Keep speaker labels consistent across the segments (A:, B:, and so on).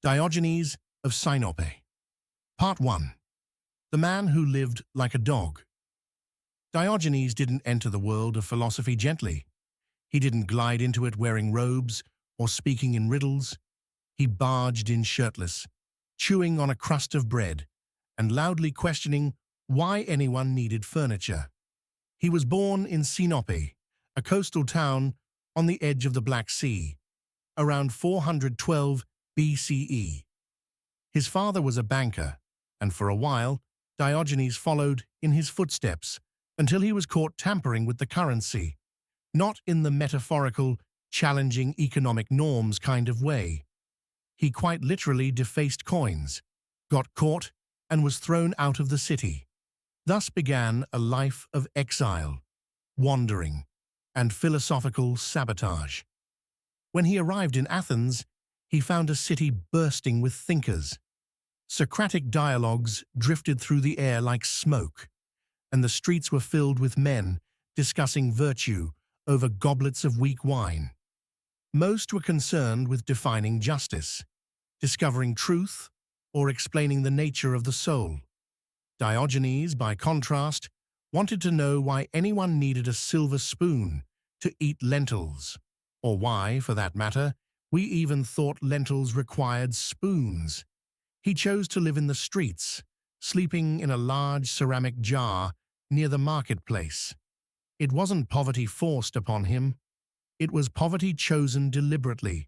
A: Diogenes of Sinope. Part 1. The Man Who Lived Like a Dog. Diogenes didn't enter the world of philosophy gently. He didn't glide into it wearing robes or speaking in riddles. He barged in shirtless, chewing on a crust of bread, and loudly questioning why anyone needed furniture. He was born in Sinope, a coastal town on the edge of the Black Sea, around 412 BCE. His father was a banker, and for a while, Diogenes followed in his footsteps until he was caught tampering with the currency, not in the metaphorical, challenging economic norms kind of way. He quite literally defaced coins, got caught, and was thrown out of the city. Thus began a life of exile, wandering, and philosophical sabotage. When he arrived in Athens, he found a city bursting with thinkers. Socratic dialogues drifted through the air like smoke, and the streets were filled with men discussing virtue over goblets of weak wine. Most were concerned with defining justice, discovering truth, or explaining the nature of the soul. Diogenes, by contrast, wanted to know why anyone needed a silver spoon to eat lentils, or why, for that matter, we even thought lentils required spoons. He chose to live in the streets, sleeping in a large ceramic jar near the marketplace. It wasn't poverty forced upon him. It was poverty chosen deliberately,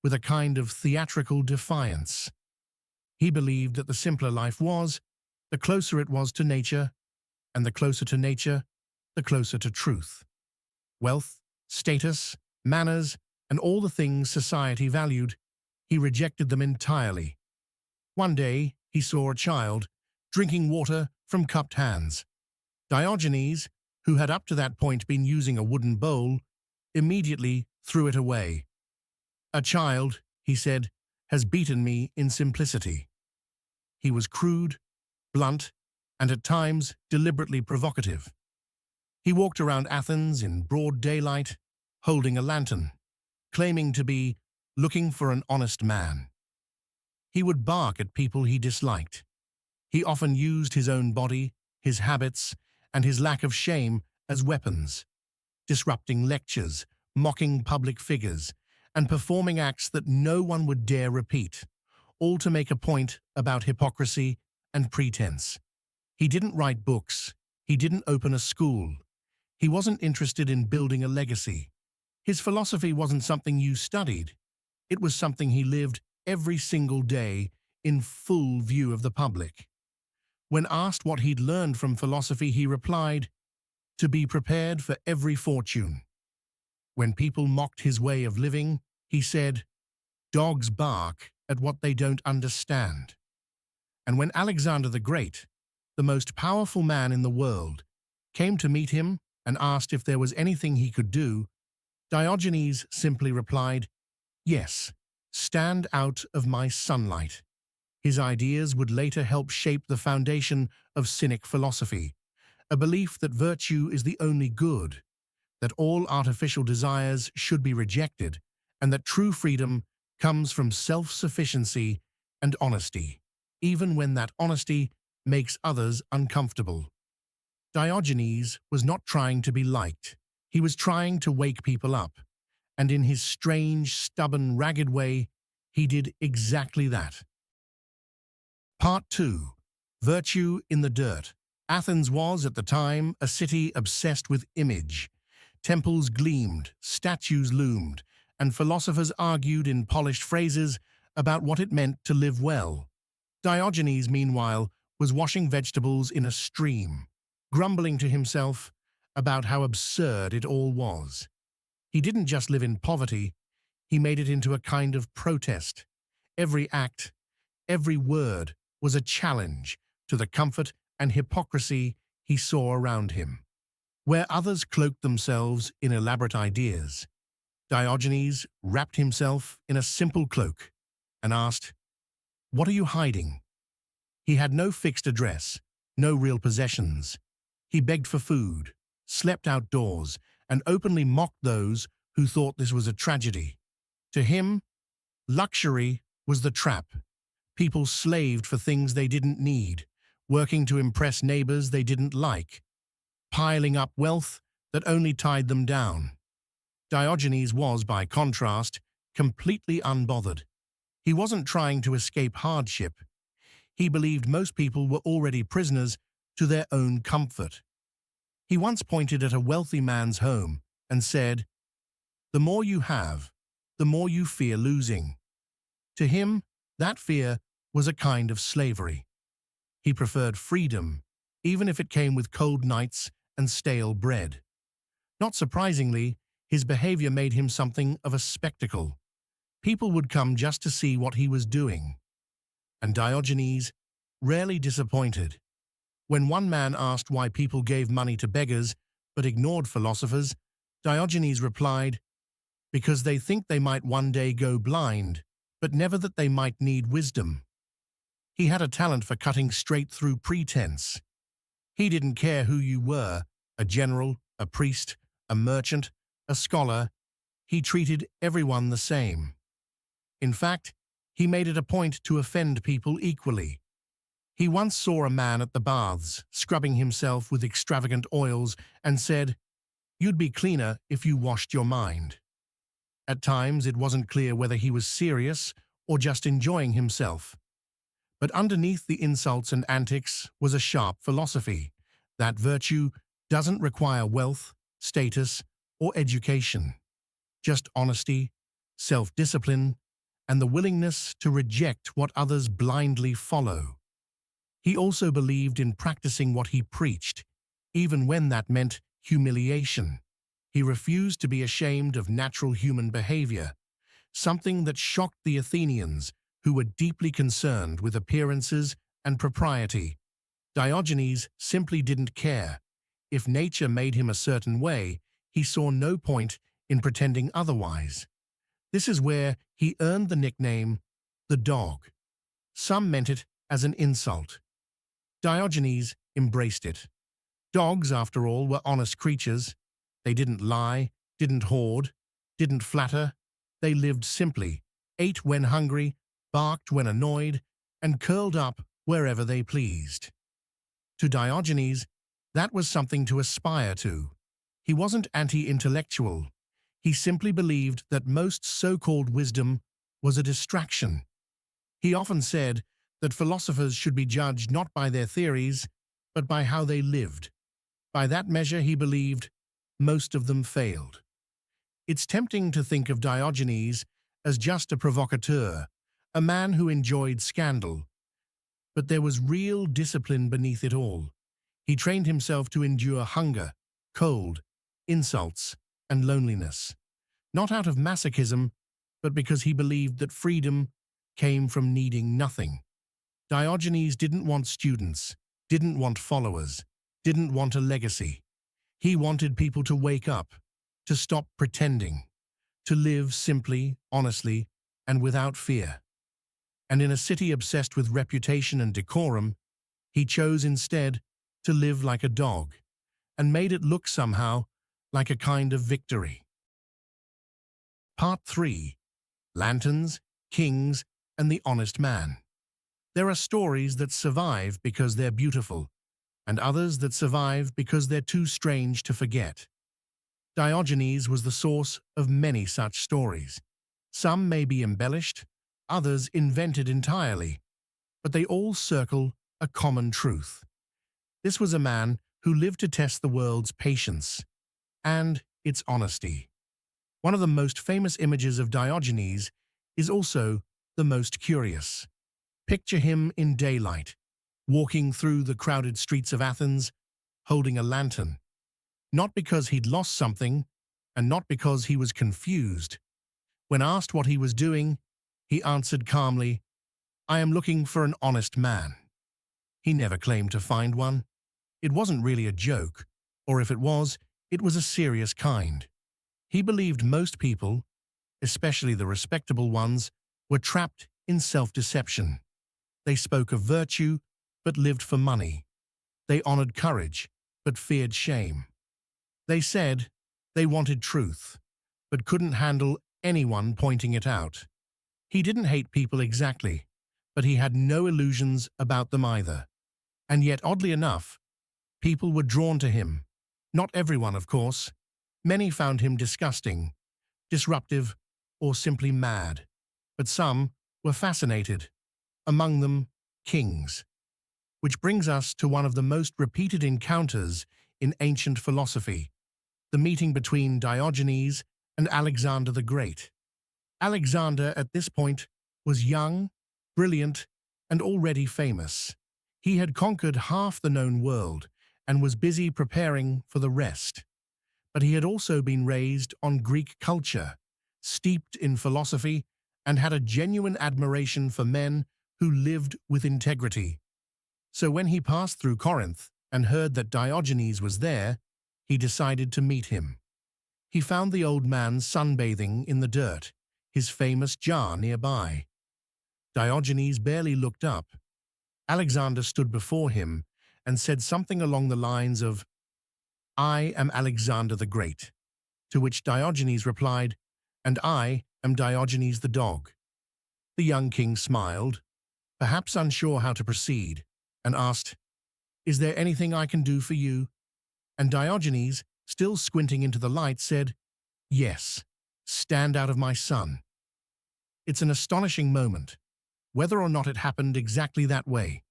A: with a kind of theatrical defiance. He believed that the simpler life was, the closer it was to nature, and the closer to nature, the closer to truth. Wealth, status, manners, and all the things society valued, he rejected them entirely. One day, he saw a child drinking water from cupped hands. Diogenes, who had up to that point been using a wooden bowl, immediately threw it away. "A child," he said, "has beaten me in simplicity." He was crude, blunt, and at times deliberately provocative. He walked around Athens in broad daylight, holding a lantern, claiming to be looking for an honest man. He would bark at people he disliked. He often used his own body, his habits, and his lack of shame as weapons, disrupting lectures, mocking public figures, and performing acts that no one would dare repeat, all to make a point about hypocrisy and pretense. He didn't write books. He didn't open a school. He wasn't interested in building a legacy. His philosophy wasn't something you studied. It was something he lived every single day in full view of the public. When asked what he'd learned from philosophy, he replied, "To be prepared for every fortune." When people mocked his way of living, he said, "Dogs bark at what they don't understand." And when Alexander the Great, the most powerful man in the world, came to meet him and asked if there was anything he could do, Diogenes simply replied, "Yes, stand out of my sunlight." His ideas would later help shape the foundation of Cynic philosophy, a belief that virtue is the only good, that all artificial desires should be rejected, and that true freedom comes from self-sufficiency and honesty, even when that honesty makes others uncomfortable. Diogenes was not trying to be liked. He was trying to wake people up, and in his strange, stubborn, ragged way, he did exactly that. Part 2. Virtue in the Dirt. Athens was, at the time, a city obsessed with image. Temples gleamed, statues loomed, and philosophers argued in polished phrases about what it meant to live well. Diogenes, meanwhile, was washing vegetables in a stream, grumbling to himself about how absurd it all was. He didn't just live in poverty, he made it into a kind of protest. Every act, every word was a challenge to the comfort and hypocrisy he saw around him. Where others cloaked themselves in elaborate ideas, Diogenes wrapped himself in a simple cloak and asked, "What are you hiding?" He had no fixed address, no real possessions. He begged for food, slept outdoors, and openly mocked those who thought this was a tragedy. To him, luxury was the trap. People slaved for things they didn't need, working to impress neighbors they didn't like, piling up wealth that only tied them down. Diogenes was, by contrast, completely unbothered. He wasn't trying to escape hardship. He believed most people were already prisoners to their own comfort. He once pointed at a wealthy man's home and said, "The more you have, the more you fear losing." To him, that fear was a kind of slavery. He preferred freedom, even if it came with cold nights and stale bread. Not surprisingly, his behavior made him something of a spectacle. People would come just to see what he was doing. And Diogenes rarely disappointed. When one man asked why people gave money to beggars but ignored philosophers, Diogenes replied, "Because they think they might one day go blind, but never that they might need wisdom." He had a talent for cutting straight through pretense. He didn't care who you were, a general, a priest, a merchant, a scholar. He treated everyone the same. In fact, he made it a point to offend people equally. He once saw a man at the baths, scrubbing himself with extravagant oils, and said, "You'd be cleaner if you washed your mind." At times, it wasn't clear whether he was serious or just enjoying himself. But underneath the insults and antics was a sharp philosophy that virtue doesn't require wealth, status, or education. Just honesty, self-discipline, and the willingness to reject what others blindly follow. He also believed in practicing what he preached, even when that meant humiliation. He refused to be ashamed of natural human behavior, something that shocked the Athenians, who were deeply concerned with appearances and propriety. Diogenes simply didn't care. If nature made him a certain way, he saw no point in pretending otherwise. This is where he earned the nickname, the dog. Some meant it as an insult. Diogenes embraced it. Dogs, after all, were honest creatures. They didn't lie, didn't hoard, didn't flatter. They lived simply, ate when hungry, barked when annoyed, and curled up wherever they pleased. To Diogenes, that was something to aspire to. He wasn't anti-intellectual. He simply believed that most so-called wisdom was a distraction. He often said that philosophers should be judged not by their theories, but by how they lived. By that measure, he believed, most of them failed. It's tempting to think of Diogenes as just a provocateur, a man who enjoyed scandal. But there was real discipline beneath it all. He trained himself to endure hunger, cold, insults, and loneliness. Not out of masochism, but because he believed that freedom came from needing nothing. Diogenes didn't want students, didn't want followers, didn't want a legacy. He wanted people to wake up, to stop pretending, to live simply, honestly, and without fear. And in a city obsessed with reputation and decorum, he chose instead to live like a dog, and made it look somehow like a kind of victory. Part 3. Lanterns, Kings, and the Honest Man. There are stories that survive because they're beautiful, and others that survive because they're too strange to forget. Diogenes was the source of many such stories. Some may be embellished, others invented entirely, but they all circle a common truth. This was a man who lived to test the world's patience and its honesty. One of the most famous images of Diogenes is also the most curious. Picture him in daylight, walking through the crowded streets of Athens, holding a lantern. Not because he'd lost something, and not because he was confused. When asked what he was doing, he answered calmly, "I am looking for an honest man." He never claimed to find one. It wasn't really a joke, or if it was a serious kind. He believed most people, especially the respectable ones, were trapped in self-deception. They spoke of virtue, but lived for money. They honored courage, but feared shame. They said they wanted truth, but couldn't handle anyone pointing it out. He didn't hate people exactly, but he had no illusions about them either. And yet, oddly enough, people were drawn to him. Not everyone, of course. Many found him disgusting, disruptive, or simply mad. But some were fascinated, among them kings. Which brings us to one of the most repeated encounters in ancient philosophy, the meeting between Diogenes and Alexander the Great. Alexander, at this point, was young, brilliant, and already famous. He had conquered half the known world and was busy preparing for the rest. But he had also been raised on Greek culture, steeped in philosophy, and had a genuine admiration for men who lived with integrity. So when he passed through Corinth and heard that Diogenes was there, he decided to meet him. He found the old man sunbathing in the dirt, his famous jar nearby. Diogenes barely looked up. Alexander stood before him and said something along the lines of, "I am Alexander the Great," to which Diogenes replied, "And I am Diogenes the dog." The young king smiled, perhaps unsure how to proceed, and asked, "Is there anything I can do for you?" And Diogenes, still squinting into the light, said, "Yes, stand out of my sun." It's an astonishing moment, whether or not it happened exactly that way.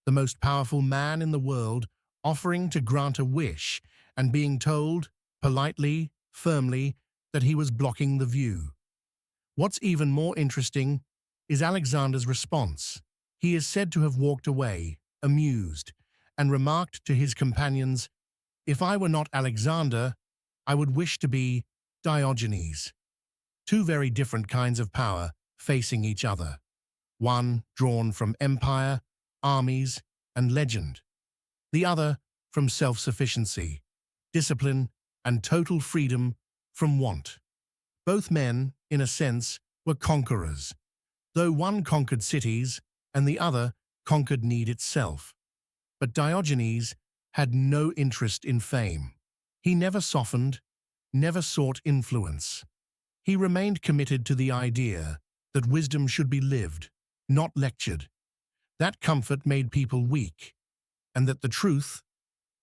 A: The most powerful man in the world offering to grant a wish and being told, politely, firmly, that he was blocking the view. What's even more interesting is Alexander's response. He is said to have walked away, amused, and remarked to his companions, "If I were not Alexander, I would wish to be Diogenes." Two very different kinds of power facing each other. One drawn from empire, armies, and legend. The other from self-sufficiency, discipline, and total freedom from want. Both men, in a sense, were conquerors, though one conquered cities and the other conquered need itself. But Diogenes had no interest in fame. He never softened, never sought influence. He remained committed to the idea that wisdom should be lived, not lectured. That comfort made people weak, and that the truth,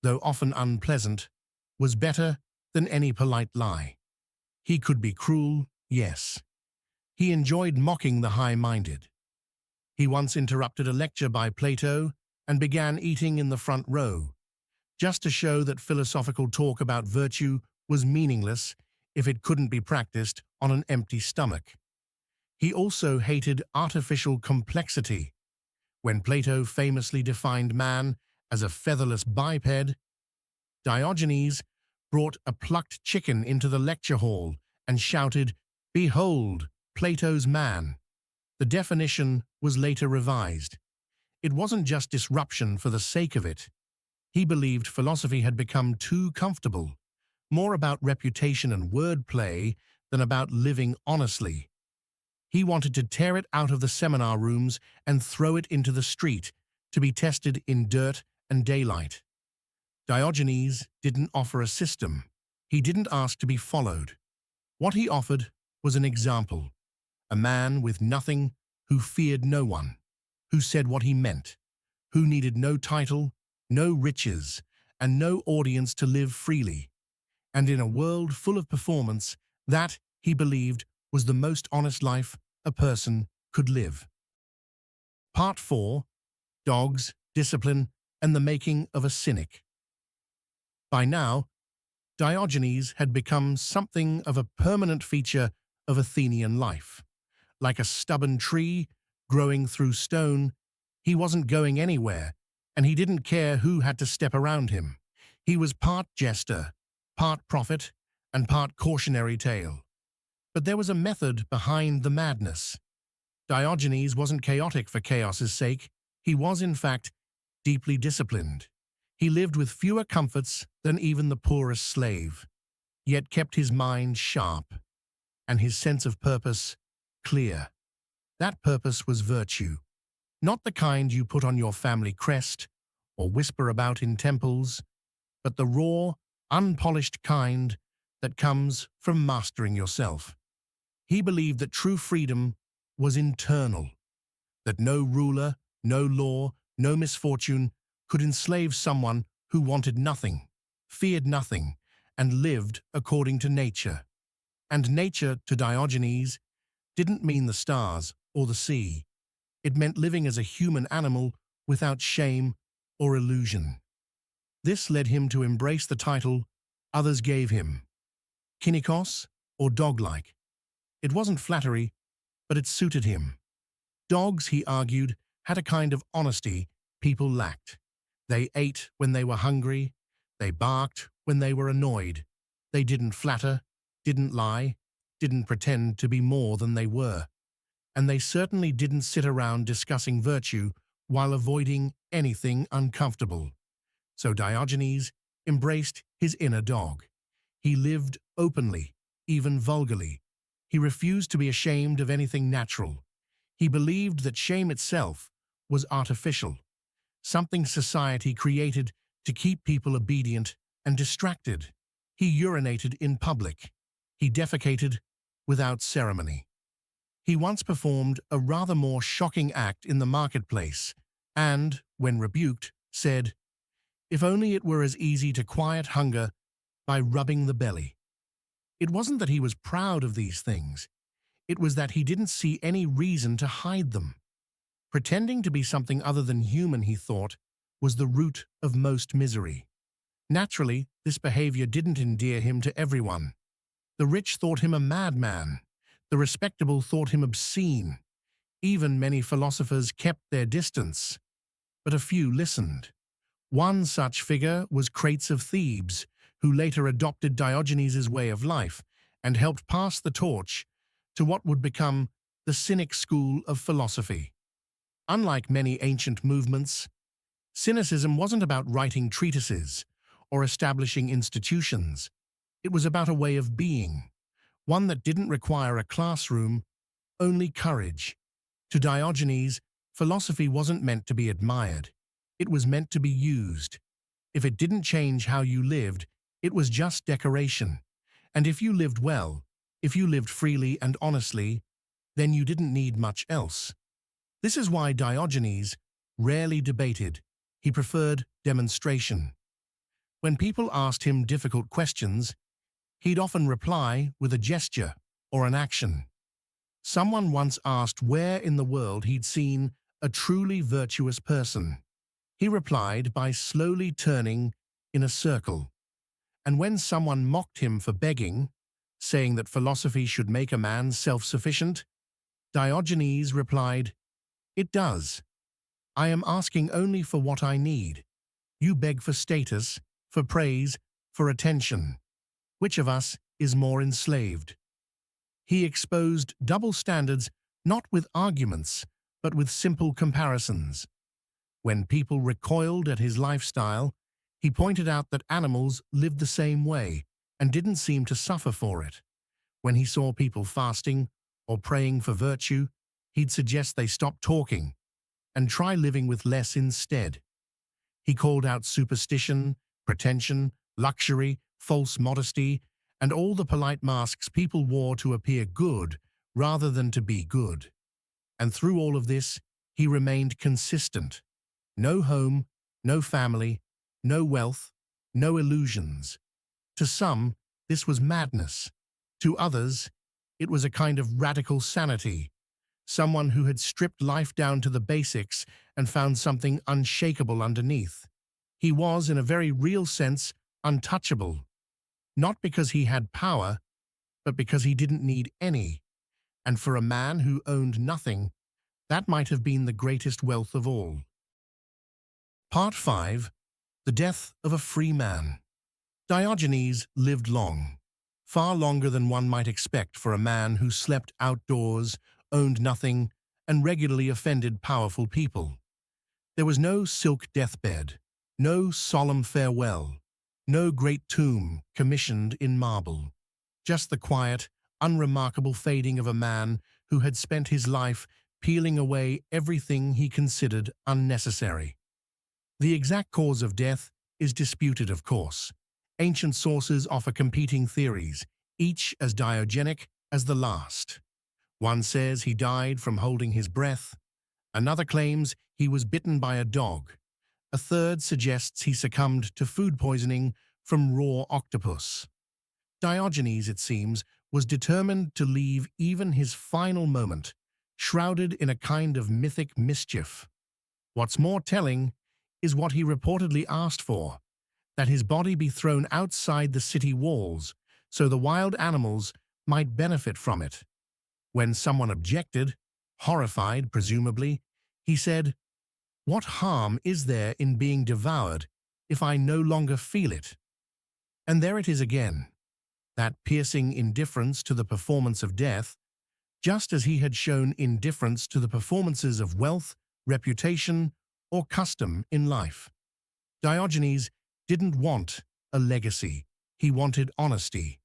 A: though often unpleasant, was better than any polite lie. He could be cruel, yes. He enjoyed mocking the high-minded. He once interrupted a lecture by Plato and began eating in the front row, just to show that philosophical talk about virtue was meaningless if it couldn't be practiced on an empty stomach. He also hated artificial complexity. When Plato famously defined man as a featherless biped, Diogenes brought a plucked chicken into the lecture hall and shouted, "Behold, Plato's man." The definition was later revised. It wasn't just disruption for the sake of it. He believed philosophy had become too comfortable, more about reputation and wordplay than about living honestly. He wanted to tear it out of the seminar rooms and throw it into the street to be tested in dirt and daylight. Diogenes didn't offer a system. He didn't ask to be followed. What he offered was an example, a man with nothing who feared no one, who said what he meant, who needed no title, no riches, and no audience to live freely. And in a world full of performance, that, he believed, was the most honest life a person could live. Part 4. Dogs, Discipline, and the Making of a Cynic. By now, Diogenes had become something of a permanent feature of Athenian life. Like a stubborn tree growing through stone, he wasn't going anywhere, and he didn't care who had to step around him. He was part jester, part prophet, and part cautionary tale. But there was a method behind the madness. Diogenes wasn't chaotic for chaos's sake. He was, in fact, deeply disciplined. He lived with fewer comforts than even the poorest slave, yet kept his mind sharp, and his sense of purpose clear. That purpose was virtue, not the kind you put on your family crest or whisper about in temples, but the raw, unpolished kind that comes from mastering yourself. He believed that true freedom was internal, that no ruler, no law, no misfortune could enslave someone who wanted nothing, feared nothing, and lived according to nature. And nature, to Diogenes, didn't mean the stars or the sea. It meant living as a human animal without shame or illusion. This led him to embrace the title others gave him, kynikos, or dog-like. It wasn't flattery, but it suited him. Dogs, he argued, had a kind of honesty people lacked. They ate when they were hungry. They barked when they were annoyed. They didn't flatter, didn't lie, didn't pretend to be more than they were. And they certainly didn't sit around discussing virtue while avoiding anything uncomfortable. So Diogenes embraced his inner dog. He lived openly, even vulgarly. He refused to be ashamed of anything natural. He believed that shame itself was artificial, something society created to keep people obedient and distracted. He urinated in public. He defecated without ceremony. He once performed a rather more shocking act in the marketplace and, when rebuked, said, "If only it were as easy to quiet hunger by rubbing the belly." It wasn't that he was proud of these things. It was that he didn't see any reason to hide them. Pretending to be something other than human, he thought, was the root of most misery. Naturally, this behavior didn't endear him to everyone. The rich thought him a madman. The respectable thought him obscene. Even many philosophers kept their distance. But a few listened. One such figure was Crates of Thebes, who later adopted Diogenes' way of life and helped pass the torch to what would become the Cynic school of philosophy. Unlike many ancient movements, Cynicism wasn't about writing treatises or establishing institutions. It was about a way of being, one that didn't require a classroom, only courage. To Diogenes, philosophy wasn't meant to be admired. It was meant to be used. If it didn't change how you lived, it was just decoration. And if you lived well, if you lived freely and honestly, then you didn't need much else. This is why Diogenes rarely debated. He preferred demonstration. When people asked him difficult questions, he'd often reply with a gesture or an action. Someone once asked where in the world he'd seen a truly virtuous person. He replied by slowly turning in a circle. And when someone mocked him for begging, saying that philosophy should make a man self-sufficient, Diogenes replied, "It does. I am asking only for what I need. You beg for status, for praise, for attention. Which of us is more enslaved?" He exposed double standards not with arguments, but with simple comparisons. When people recoiled at his lifestyle, he pointed out that animals lived the same way and didn't seem to suffer for it. When he saw people fasting or praying for virtue, he'd suggest they stop talking and try living with less instead. He called out superstition, pretension, luxury, false modesty, and all the polite masks people wore to appear good rather than to be good. And through all of this, he remained consistent. No home, no family, no wealth, no illusions. To some, this was madness. To others, it was a kind of radical sanity. Someone who had stripped life down to the basics and found something unshakable underneath. He was, in a very real sense, untouchable. Not because he had power, but because he didn't need any. And for a man who owned nothing, that might have been the greatest wealth of all. Part 5. The Death of a Free Man. Diogenes lived long, far longer than one might expect for a man who slept outdoors, owned nothing, and regularly offended powerful people. There was no silk deathbed, no solemn farewell, no great tomb commissioned in marble. Just the quiet, unremarkable fading of a man who had spent his life peeling away everything he considered unnecessary. The exact cause of death is disputed, of course. Ancient sources offer competing theories, each as diogenic as the last. One says he died from holding his breath. Another claims he was bitten by a dog. A third suggests he succumbed to food poisoning from raw octopus. Diogenes, it seems, was determined to leave even his final moment shrouded in a kind of mythic mischief. What's more telling is what he reportedly asked for, that his body be thrown outside the city walls so the wild animals might benefit from it. When someone objected, horrified presumably, he said, "What harm is there in being devoured if I no longer feel it?" And there it is again, that piercing indifference to the performance of death, just as he had shown indifference to the performances of wealth, reputation, or custom in life. Diogenes didn't want a legacy, he wanted honesty,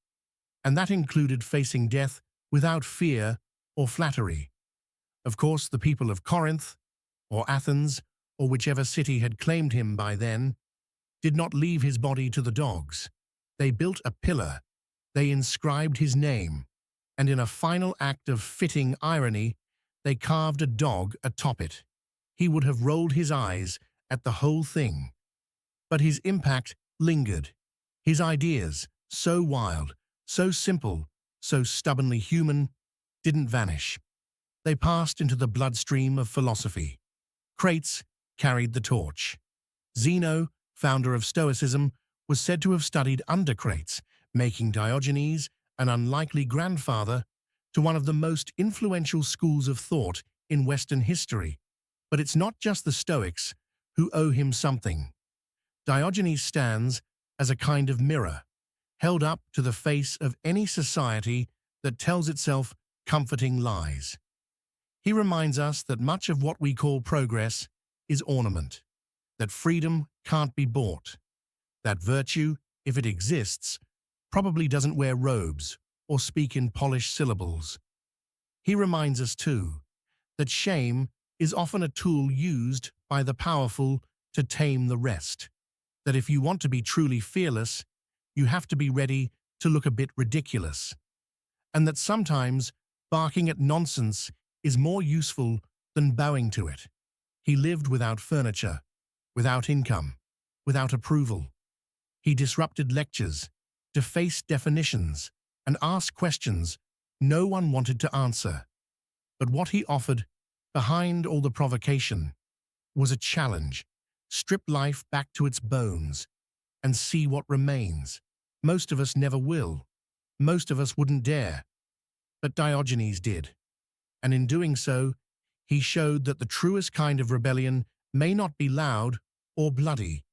A: and that included facing death without fear or flattery. Of course, the people of Corinth, or Athens, or whichever city had claimed him by then, did not leave his body to the dogs. They built a pillar, they inscribed his name, and in a final act of fitting irony, they carved a dog atop it. He would have rolled his eyes at the whole thing. But his impact lingered. His ideas, so wild, so simple, so stubbornly human, didn't vanish. They passed into the bloodstream of philosophy. Crates carried the torch. Zeno, founder of Stoicism, was said to have studied under Crates, making Diogenes an unlikely grandfather to one of the most influential schools of thought in Western history. But it's not just the Stoics who owe him something. Diogenes stands as a kind of mirror, held up to the face of any society that tells itself comforting lies. He reminds us that much of what we call progress is ornament, that freedom can't be bought, that virtue, if it exists, probably doesn't wear robes or speak in polished syllables. He reminds us, too, that shame is often a tool used by the powerful to tame the rest, that if you want to be truly fearless, you have to be ready to look a bit ridiculous, and that sometimes barking at nonsense is more useful than bowing to it. He lived without furniture, without income, without approval. He disrupted lectures, defaced definitions, and asked questions no one wanted to answer. But what he offered, behind all the provocation, was a challenge. Strip life back to its bones and see what remains. Most of us never will. Most of us wouldn't dare. But Diogenes did. And in doing so, he showed that the truest kind of rebellion may not be loud or bloody.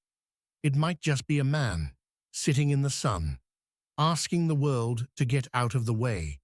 A: It might just be a man, sitting in the sun, asking the world to get out of the way.